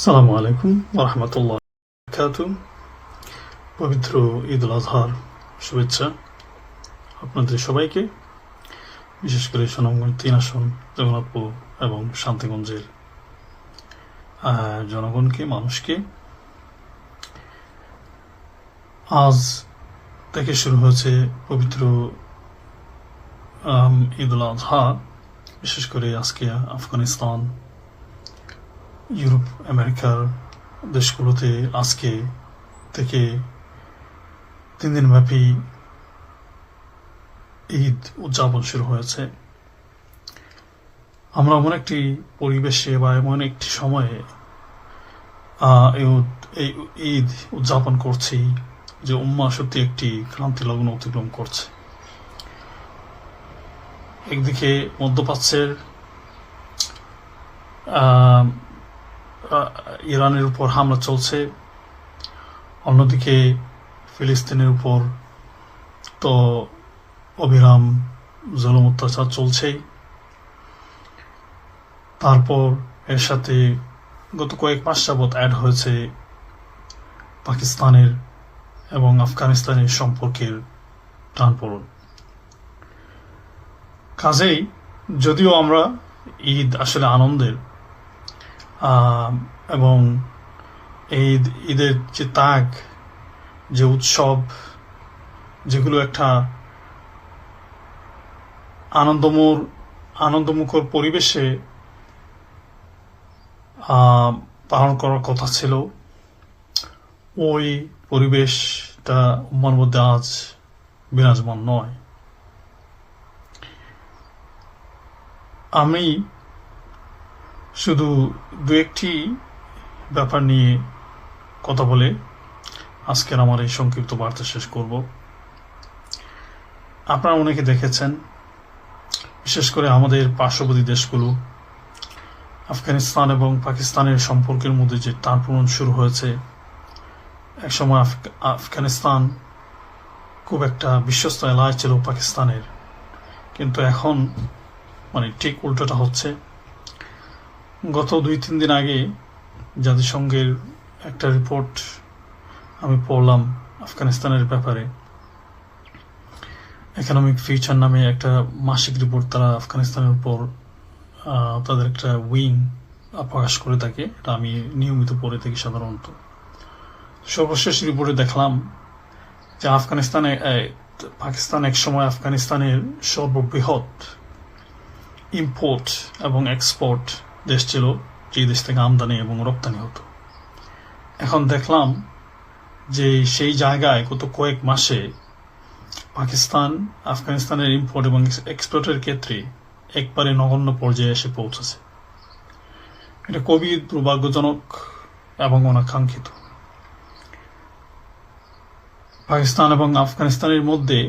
আসসালামু আলাইকুম ওরহমতুল্লাহ বারাকাতু। পবিত্র ঈদ উল আজহার শুভেচ্ছা আপনাদের সবাইকে, বিশেষ করে সুনামগঞ্জ 3 আসন, জগন্নাথপুর এবং শান্তিগঞ্জের জনগণকে, মানুষকে। আজ থেকে শুরু হয়েছে পবিত্র ঈদ উল আজহা। বিশেষ করে আজকে আফগানিস্তান, ইউরোপ, আমেরিকার দেশগুলোতে আজকে থেকে 3 দিন ব্যাপী ঈদ উদযাপন শুরু হয়েছে। আমরা এমন একটি পরিবেশে বা এমন একটি সময়ে এই ঈদ উদযাপন করছি যে উম্মাহ সত্যি একটি ক্রান্তি লগ্ন অতিক্রম করছে। একদিকে মধ্যপ্রাচ্যের ইরানের উপর হামলা চলছে, অন্যদিকে ফিলিস্তিনের উপর তো অবিরাম জুলুম অত্যাচার চলছেই। তারপর এর সাথে গত কয়েক মাস যাবৎ অ্যাড হয়েছে পাকিস্তানের এবং আফগানিস্তানের সম্পর্কের টানপোড়েন। কাজেই যদিও আমরা ঈদ আসলে আনন্দের এবং ঈদের যে তাগ, যে উৎসব, যেগুলো একটা আনন্দমুখর পরিবেশে পালন করার কথা ছিল, ওই পরিবেশটা উম্মার মধ্যে আজ বিরাজমান নয়। আমি শুধু দু একটি ব্যাপার নিয়ে কথা বলে আজকের আমার এই সংক্ষিপ্ত বার্তা শেষ করব। আপনারা অনেকে দেখেছেন, বিশেষ করে আমাদের পার্শ্ববর্তী দেশগুলো, আফগানিস্তান এবং পাকিস্তানের সম্পর্কের মধ্যে যে টানপোড়েন শুরু হয়েছে। একসময় আফগানিস্তান খুব একটা বিশ্বস্ত এলাকা ছিল পাকিস্তানের, কিন্তু এখন ঠিক উল্টোটা হচ্ছে। গত 2-3 দিন আগে জাতিসংঘের একটা রিপোর্ট আমি পড়লাম আফগানিস্তানের ব্যাপারে। ইকোনমিক ফিউচার নামে একটা মাসিক রিপোর্ট তারা আফগানিস্তানের উপর তাদের একটা উইং প্রকাশ করে থাকে। এটা আমি নিয়মিত পড়ে থাকি সাধারণত। সর্বশেষ রিপোর্টে দেখলাম যে পাকিস্তান একসময় আফগানিস্তানের সর্ববৃহৎ ইম্পোর্ট এবং এক্সপোর্ট দেশ ছিল, যে দেশ থেকে আমদানি এবং রপ্তানি হতো। এখন দেখলাম যে সেই জায়গায় গত কয়েক মাসে পাকিস্তান আফগানিস্তানের ইম্পোর্ট এবং এক্সপোর্টের ক্ষেত্রে একবারে নগণ্য পর্যায়ে এসে পৌঁছেছে। এটা খুবই দুর্ভাগ্যজনক এবং অনাকাঙ্ক্ষিত। পাকিস্তান এবং আফগানিস্তানের মধ্যে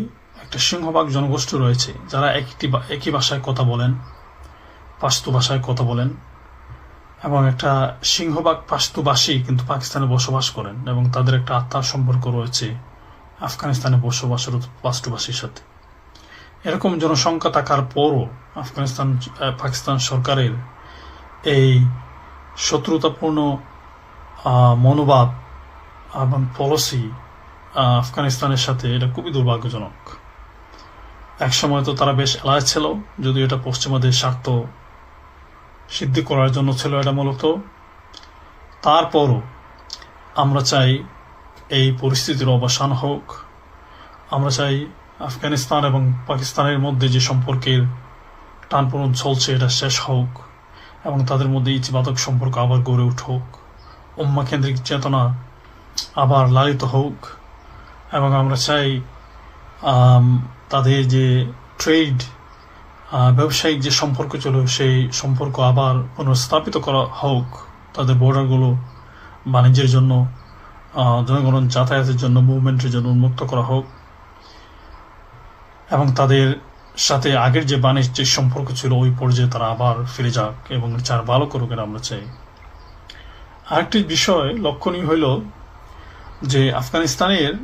একটা সিংহভাগ জনগোষ্ঠী রয়েছে যারা একই ভাষায় কথা বলেন, পাশতু ভাষায় কথা বলেন, এবং একটা সিংহভাগ পাশতুভাষী কিন্তু পাকিস্তানে বসবাস করেন এবং তাদের একটা আত্মার সম্পর্ক রয়েছে আফগানিস্তানে বসবাসের পাশতুভাষীর সাথে। এরকম জনসংখ্যা থাকার পরও পাকিস্তান সরকারের এই শত্রুতাপূর্ণ মনোভাব এবং পলিসি আফগানিস্তানের সাথে, এটা খুবই দুর্ভাগ্যজনক। একসময় তো তারা বেশ এলায় ছিল, যদিও এটা পশ্চিমাদের স্বার্থ সিদ্ধি করার জন্য ছিল এটা মূলত। তারপরও আমরা চাই এই পরিস্থিতির অবসান হোক। আমরা চাই আফগানিস্তান এবং পাকিস্তানের মধ্যে যে সম্পর্কের টানপোড়েন চলছে এটা শেষ হোক এবং তাদের মধ্যে ইতিবাচক সম্পর্ক আবার গড়ে উঠুক, উম্মাহ কেন্দ্রিক চেতনা আবার লালিত হোক। এবং আমরা চাই তাদের যে ট্রেড, ব্যবসায়িক যে সম্পর্ক ছিল সেই সম্পর্ক আবার পুনঃস্থাপিত করা হোক। তাদের বর্ডারগুলো বাণিজ্যের জন্য, জনগণ যাতায়াতের জন্য, মুভমেন্টের জন্য উন্মুক্ত করা হোক এবং তাদের সাথে আগের যে বাণিজ্যিক সম্পর্ক ছিল ওই পর্যায়ে তারা আবার ফিরে যাক এবং চার ভালো করুক, এটা আমরা চাই। আরেকটি বিষয় লক্ষণীয় হইল যে আফগানিস্তানের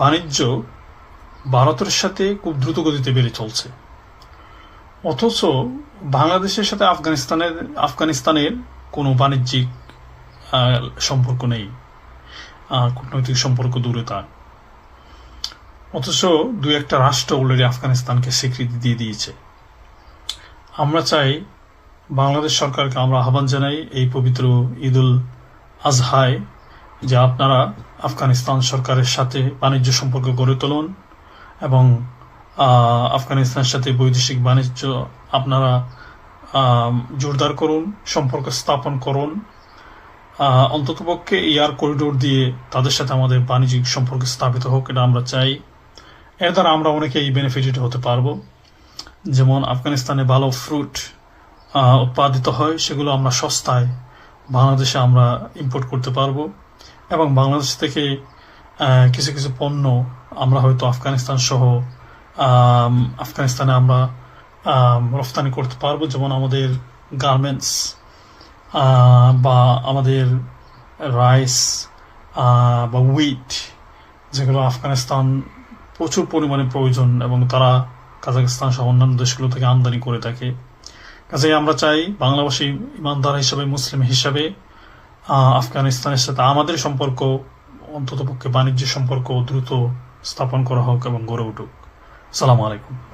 বাণিজ্য ভারতের সাথে খুব দ্রুত গতিতে বেড়ে চলছে, অথচ বাংলাদেশের সাথে আফগানিস্তানের কোনো বাণিজ্যিক সম্পর্ক নেই, কূটনৈতিক সম্পর্ক দূরে থাক। অথচ দুই একটা রাষ্ট্র অলরেডি আফগানিস্তানকে স্বীকৃতি দিয়ে দিয়েছে। আমরা চাই, বাংলাদেশ সরকারকে আমরা আহ্বান জানাই এই পবিত্র ঈদুল আজহায় যে আপনারা আফগানিস্তান সরকারের সাথে বাণিজ্য সম্পর্ক গড়ে তুলুন এবং আফগানিস্তানের সাথে বৈদেশিক বাণিজ্য আপনারা জোরদার করুন, সম্পর্ক স্থাপন করুন। অন্ততপক্ষে এয়ার করিডোর দিয়ে তাদের সাথে আমাদের বাণিজ্যিক সম্পর্ক স্থাপিত হোক, এটা আমরা চাই। এর দ্বারা আমরা অনেকেই বেনিফিটেড হতে পারবো। যেমন আফগানিস্তানে ভালো ফ্রুট উৎপাদিত হয়, সেগুলো আমরা সস্তায় বাংলাদেশে আমরা ইম্পোর্ট করতে পারবো এবং বাংলাদেশ থেকে কিছু কিছু পণ্য আমরা হয়তো আফগানিস্তান সহ আফগানিস্তানে আমরা রফতানি করতে পারবো। যেমন আমাদের গার্মেন্টস বা আমাদের রাইস বা উইট, যেগুলো আফগানিস্তান প্রচুর পরিমাণে প্রয়োজন এবং তারা কাজাখস্তান সহ অন্যান্য দেশগুলো থেকে আমদানি করে থাকে। কাজেই আমরা চাই বাংলাভাষী ইমানদার হিসাবে, মুসলিম হিসাবে আফগানিস্তানের সাথে আমাদের সম্পর্ক, অন্ততপক্ষে বাণিজ্য সম্পর্ক দ্রুত স্থাপন করা হোক এবং গড়ে উঠুক। আসসালামু আলাইকুম।